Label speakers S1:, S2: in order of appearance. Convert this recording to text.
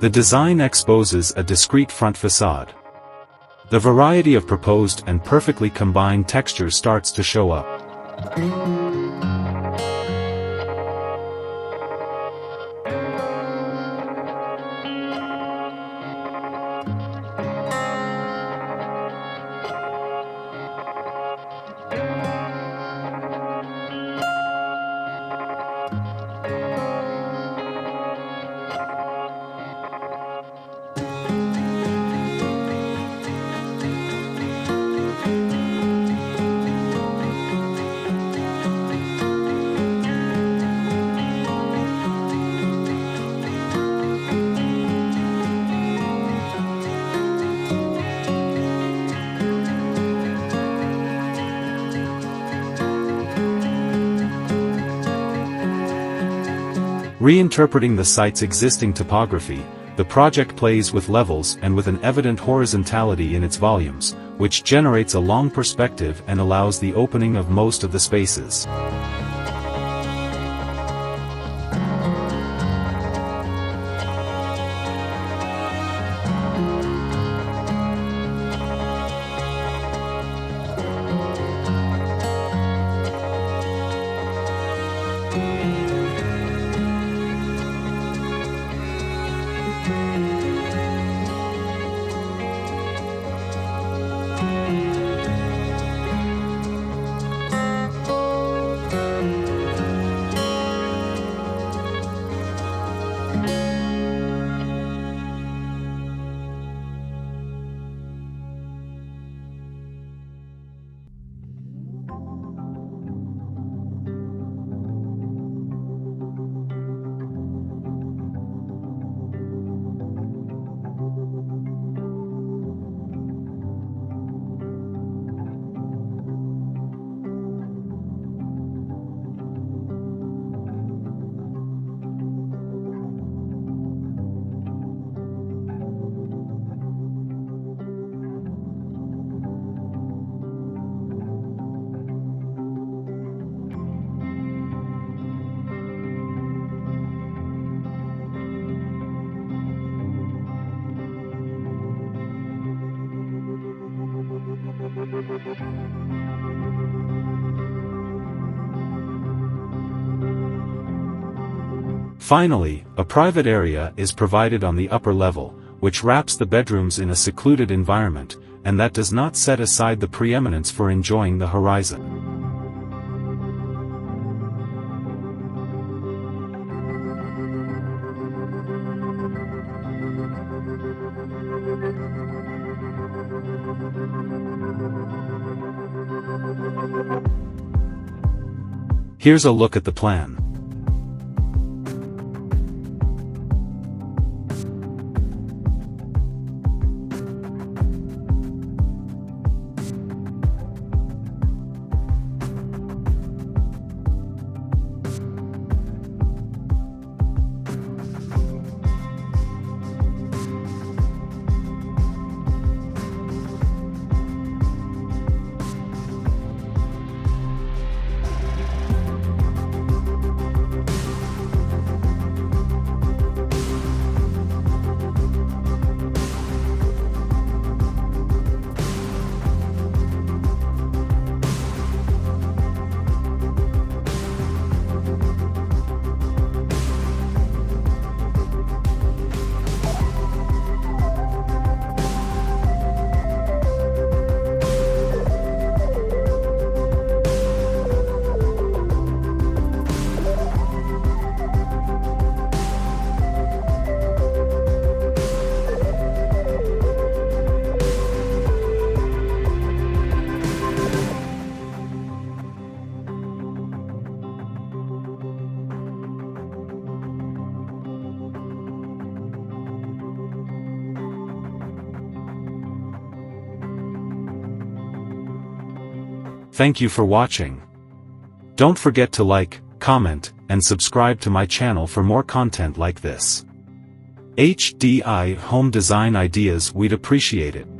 S1: The design exposes a discrete front facade. The variety of proposed and perfectly combined textures starts to show up. Reinterpreting the site's existing topography, the project plays with levels and with an evident horizontality in its volumes, which generates a long perspective and allows the opening of most of the spaces. Finally, a private area is provided on the upper level, which wraps the bedrooms in a secluded environment, and that does not set aside the preeminence for enjoying the horizon. Here's a look at the plan. Thank you for watching. Don't forget to like, comment, and subscribe to my channel for more content like this. HDI Home Design Ideas, we'd appreciate it.